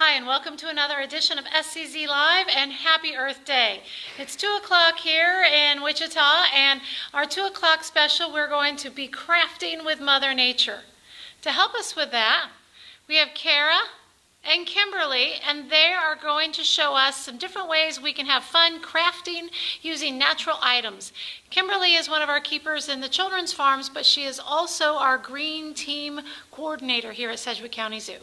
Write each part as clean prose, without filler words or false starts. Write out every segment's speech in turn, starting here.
Hi, and welcome to another edition of SCZ Live, and happy Earth Day. It's 2 o'clock here in Wichita, and our 2 o'clock special, we're going to be crafting with Mother Nature. To help us with that, we have Kara and Kimberly, and they are going to show us some different ways we can have fun crafting using natural items. Kimberly is one of our keepers in the children's farms, but she is also our green team coordinator here at Sedgwick County Zoo.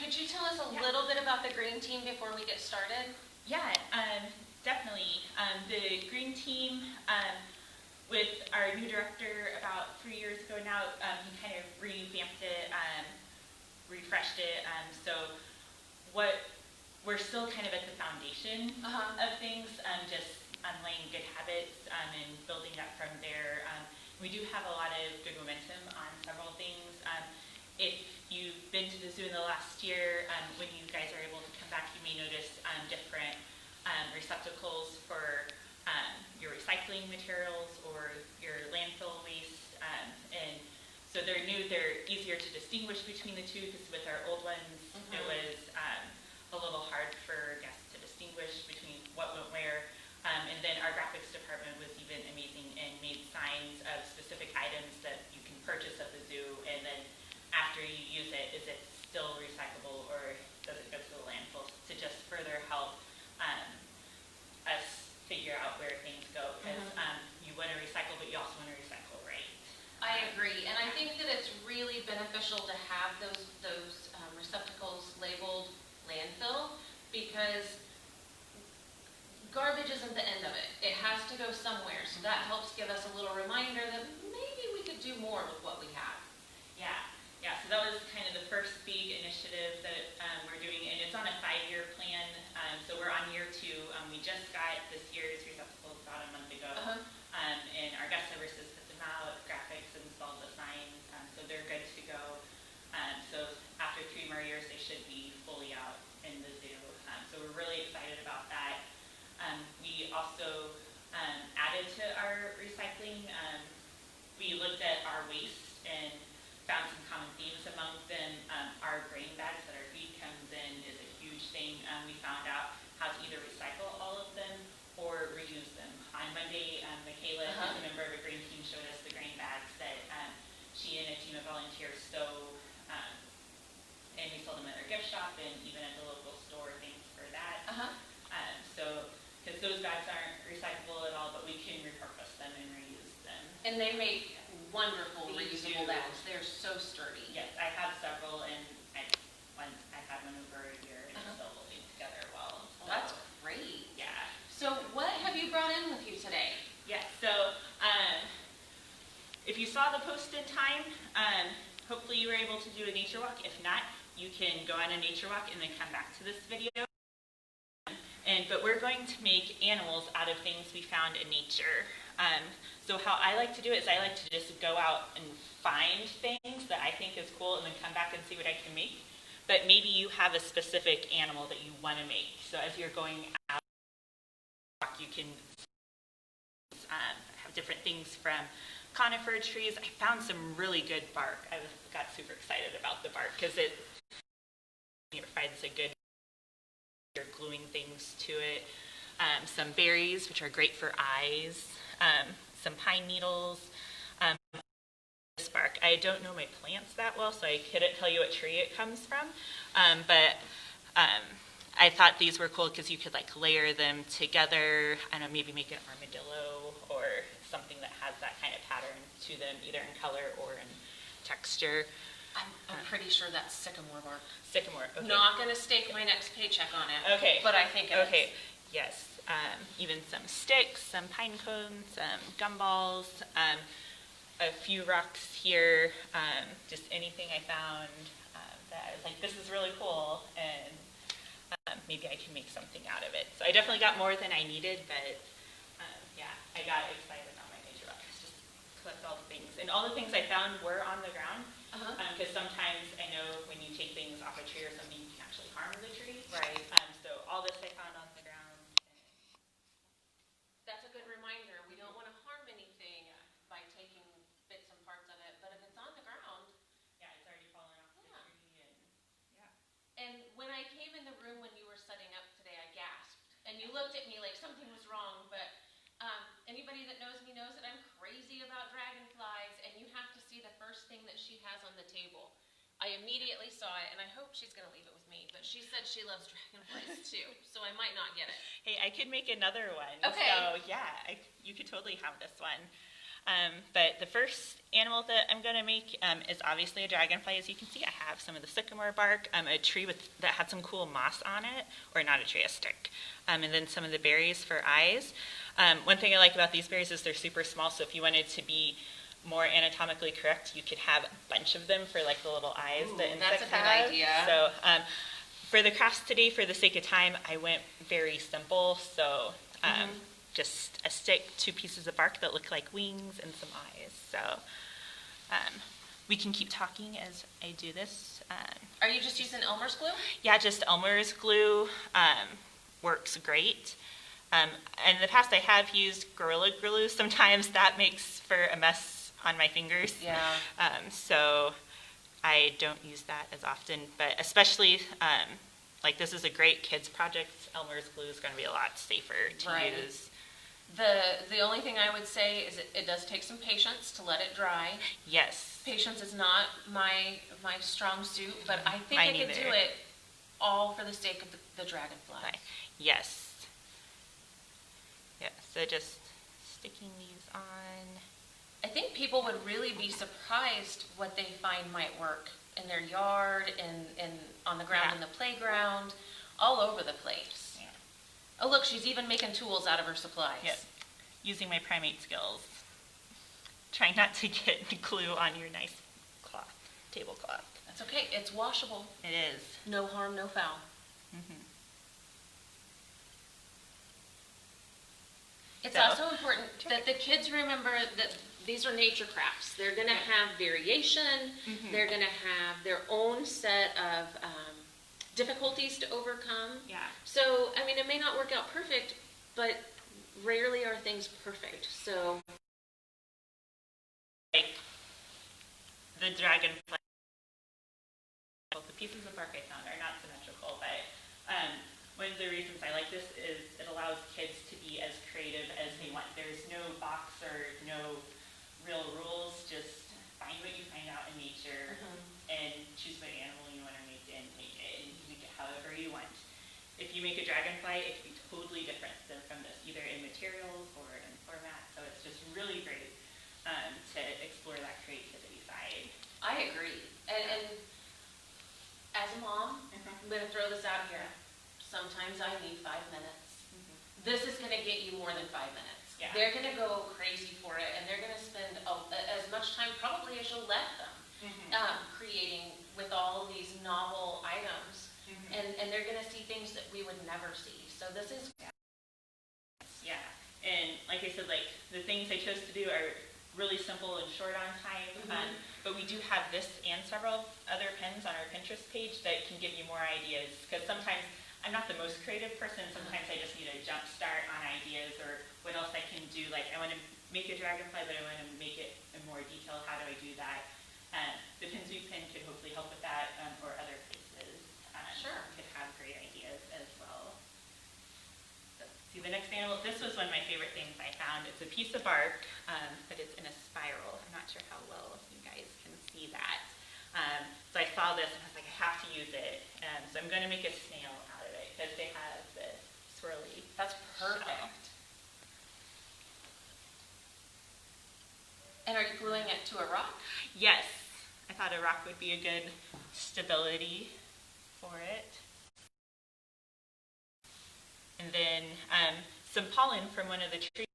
Could you tell us a little bit about the green team before we get started? Yeah, definitely. The green team, with our new director about 3 years ago now, he kind of revamped it, refreshed it. So we're still kind of at the foundation of things, just laying good habits and building that from there. We do have a lot of good momentum on several things. If you've been to the zoo in the last year, when you guys are able to come back, you may notice different receptacles for your recycling materials or your landfill waste. And so they're new, they're easier to distinguish between the two, because with our old ones, it was a little hard for guests to distinguish between what went where. And then our graphics department was even amazing and made signs of specific items that you can purchase at the zoo, and then after you use it, is it still recyclable or does it go to the landfill, to just further help us figure out where things go, because you want to recycle, but you also want to recycle right. I agree, and I think that it's really beneficial to have those receptacles labeled landfill, because garbage isn't the end of it. It has to go somewhere, so that helps give us a little reminder that maybe we could do more with what we have. Yeah, so that was kind of the first big initiative that we're doing, and it's on a 5-year plan. So we're on year 2. We just got this year's receptacles about a month ago, and our guest services put them out, graphics, installed the signs, so they're good to go. So after 3 more years, they should be fully out in the zoo. So we're really excited about that. We also added to our recycling. We looked at our waste and found some common themes among them. Our grain bags that our feed comes in is a huge thing. We found out how to either recycle all of them or reuse them. On Monday, Michaela, who's a member of the green team, showed us the grain bags that she and a team of volunteers sew, and we sold them at our gift shop and even at the local store. Thanks for that. So, because those bags aren't recyclable at all, but we can repurpose them and reuse them. And they make wonderful reusable bags. They're so sturdy. Yes, I have several, and I've had one over a year, and it's still holding together well. Well, that's great. Yeah. So what have you brought in with you today? Yeah, so if you saw the post in time, hopefully you were able to do a nature walk. If not, you can go on a nature walk and then come back to this video. But we're going to make animals out of things we found in nature. So how I like to do it is I like to just go out and find things that I think is cool and then come back and see what I can make. But maybe you have a specific animal that you want to make. So as you're going out, you can have different things from conifer trees. I found some really good bark. I got super excited about the bark because it provides a good gluing things to it. Some berries, which are great for eyes. Some pine needles, this bark. I don't know my plants that well, so I couldn't tell you what tree it comes from, but I thought these were cool because you could like layer them together. I don't know, maybe make an armadillo or something that has that kind of pattern to them, either in color or in texture. I'm pretty sure that's sycamore bark. Sycamore, okay. Not going to stake my next paycheck on it. Okay. But I think it is. Yes. Even some sticks, some pine cones, some gumballs, a few rocks here, just anything I found that I was like, this is really cool, and maybe I can make something out of it. So I definitely got more than I needed, but yeah, I got excited about my nature walk. Just collect all the things. And all the things I found were on the ground, because sometimes I know when you take things off a tree or something, you can actually harm the tree. Right. So all this I found on the ground. That's a good reminder. We don't want to harm anything by taking bits and parts of it, but if it's on the ground, Yeah, it's already fallen off the tree, and yeah. looked at me like something was wrong, but anybody that knows me knows that I'm crazy about dragonflies, and you have to see the first thing that she has on the table. I immediately saw it, and I hope she's going to leave it with me, but she said she loves dragonflies too, so I might not get it. Hey, I could make another one. Okay. So yeah, you could totally have this one. But the first animal that I'm going to make is obviously a dragonfly. As you can see, I have some of the sycamore bark, a tree that had some cool moss on it, or not a tree, a stick, and then some of the berries for eyes. One thing I like about these berries is they're super small, so if you wanted to be more anatomically correct, you could have a bunch of them for like the little eyes that insects have. That's a good idea. So for the crafts today, for the sake of time, I went very simple. So just a stick, 2 pieces of bark that look like wings, and some eyes. So we can keep talking as I do this. Are you just using Elmer's glue? Yeah, just Elmer's glue works great. In the past, I have used Gorilla Glue. Sometimes that makes for a mess on my fingers. Yeah. So I don't use that as often, but especially like this is a great kids project. Elmer's glue is going to be a lot safer to use. The only thing I would say is it does take some patience to let it dry. Yes. Patience is not my strong suit, but I think Mine I could either. do it all for the sake of the dragonfly. Yes. Yeah, so just sticking these on. I think people would really be surprised what they find might work in their yard and on the ground in the playground, all over the place. Yeah. Oh, look, she's even making tools out of her supplies. Yep. Using my primate skills. Trying not to get glue on your nice cloth, tablecloth. That's okay. It's washable. It is. No harm, no foul. It's also important that the kids remember that these are nature crafts. They're going to have variation. They're going to have their own set of difficulties to overcome. Yeah. So, I mean, it may not work out perfect, but rarely are things perfect. So, like the dragonfly, the pieces of bark I found are not symmetrical, but one of the reasons I like this is it allows kids to be as creative as they want. There's no box or no real rules, just find what you find out in nature and choose what animal you want to make and make it, and you make it however you want. If you make a dragonfly, it can be totally different than from this, either in materials or in format, so it's just really great to explore that creativity side. I agree. And as a mom, I'm going to throw this out here. Sometimes I need 5 minutes. This is going to get you more than 5 minutes. Yeah. They're going to go crazy for it, and they're going to spend as much time probably as you'll let them creating with all these novel items. And they're going to see things that we would never see. So this is... Yeah, and like I said, like the things I chose to do are really simple and short on time, but we do have this and several other pins on our Pinterest page that can give you more ideas, because sometimes I'm not the most creative person. Sometimes I just need a jump start on ideas or what else I can do. Like I want to make a dragonfly, but I want to make it in more detail. How do I do that? The pins we pin could hopefully help with that, or other places could have great ideas as well. So, see the next animal. This was one of my favorite things I found. It's a piece of bark, but it's in a spiral. I'm not sure how well you guys can see that. So I saw this and I was like, I have to use it. So I'm going to make a snail out of it because they have the swirly. That's perfect. shell. And are you gluing it to a rock? Yes, I thought a rock would be a good stability for it. And then some pollen from one of the trees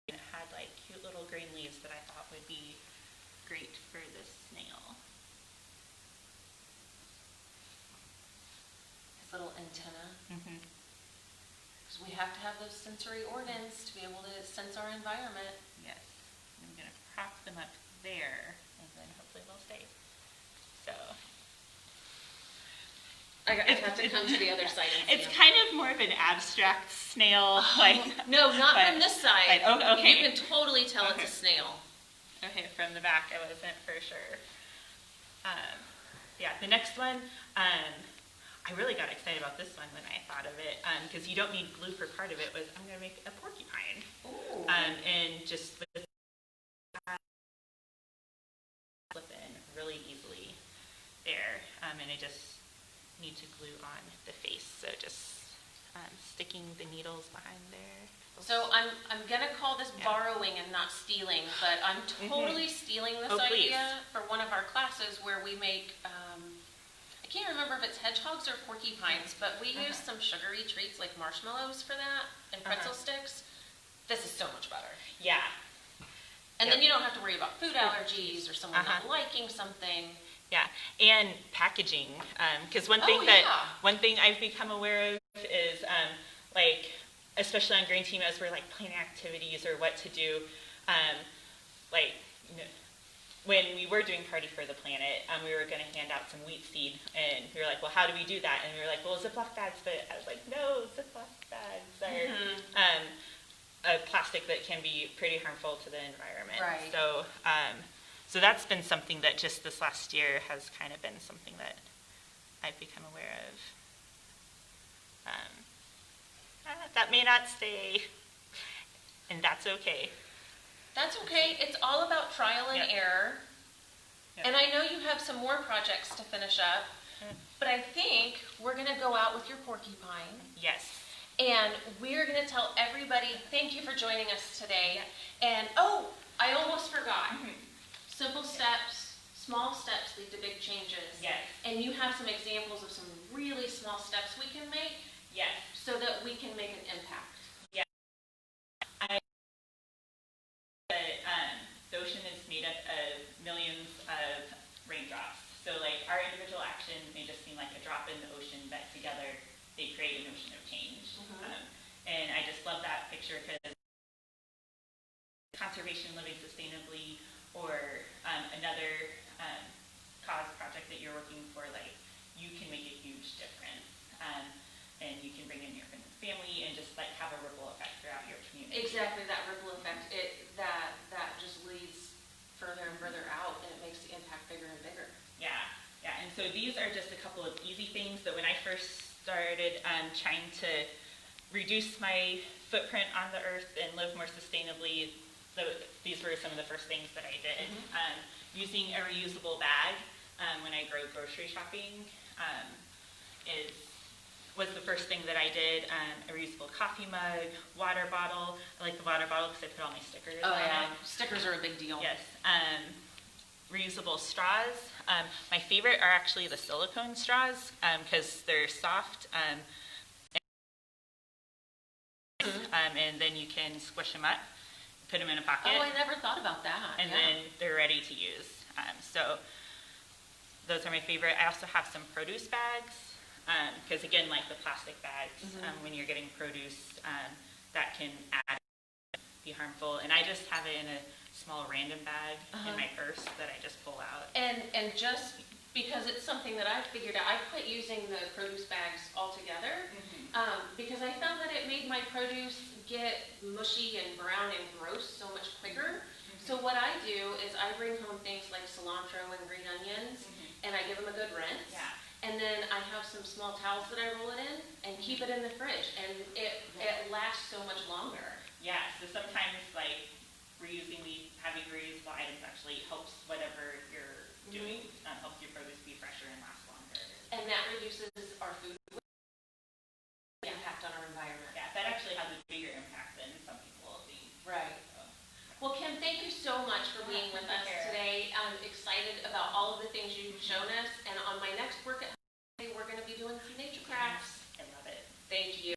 had like cute little green leaves that I thought would be great for this snail. His little antenna. Because we have to have those sensory organs to be able to sense our environment. Yes, I'm going to prop them up there, and then hopefully they'll stay. So I have to come to the other side and see it's him. kind of more of an abstract snail, like No, not but- from this side. but, okay. You can totally tell it's a snail. Okay, from the back I wasn't for sure. Yeah, the next one, I really got excited about this one when I thought of it, because you don't need glue for part of it. Was I'm going to make a porcupine, and just with slip in really easily there, and I just need to glue on the face. So just sticking the needles behind there. So I'm gonna call this borrowing and not stealing, but I'm totally stealing this idea for one of our classes where we make, I can't remember if it's hedgehogs or porcupines, but we use some sugary treats like marshmallows for that and pretzel sticks. This is so much better. Yeah. And then you don't have to worry about food allergies or someone not liking something. Yeah, and packaging, because one thing I've become aware of is like, especially on Green Team, as we're like planning activities or what to do, like, you know, when we were doing Party for the Planet, we were going to hand out some wheat seed, and we were like, well, how do we do that? And we were like, well, Ziploc bags, but I was like, no, Ziploc bags are a plastic that can be pretty harmful to the environment. Right. So, so that's been something that just this last year has kind of been something that I've become aware of. That may not stay, and that's okay. That's okay. It's all about trial and error. And I know you have some more projects to finish up, but I think we're going to go out with your porcupine. Yes. And we're going to tell everybody, thank you for joining us today. And, I almost forgot. Simple steps, small steps lead to big changes. Yes. And you have some examples of some really small steps we can make. Yes. So that we can make an impact. Yeah. The ocean is made up of millions of raindrops. So like our individual actions may just seem like a drop in the ocean, but together they create an ocean of change. And I just love that picture because conservation, living sustainably, or another cause project that you're working for, like you can make a huge difference. And you can bring in your friends and family and just like have a ripple effect throughout your community. Exactly, that ripple effect, that just leads further and further out, and it makes the impact bigger and bigger. Yeah, and so these are just a couple of easy things that when I first started trying to reduce my footprint on the earth and live more sustainably, these were some of the first things that I did. Using a reusable bag when I go grocery shopping was the first thing that I did. A reusable coffee mug, water bottle. I like the water bottle because I put all my stickers on it. Stickers are a big deal. Yes. Reusable straws. My favorite are actually the silicone straws because they're soft and then you can squish them up, put them in a pocket. Oh, I never thought about that. And then they're ready to use. So those are my favorite. I also have some produce bags. Because again, like the plastic bags, when you're getting produce, that can be harmful. And I just have it in a small random bag in my purse that I just pull out. And just because it's something that I've figured out, I've quit using the produce bags altogether because I found that it made my produce get mushy and brown and gross so much quicker. So what I do is I bring home things like cilantro and green onions, and I give them a good rinse. Yeah. And then I have some small towels that I roll it in and keep it in the fridge, and it lasts so much longer. Yeah, so sometimes like reusing these heavy reusable items actually helps whatever you're doing, helps your produce be fresher and last longer. And that reduces our food impact on our environment. Yeah, that actually has a bigger impact than some people think. Right. Well, Kim, thank you so much for being with us today. I'm excited about all of the things you've shown us.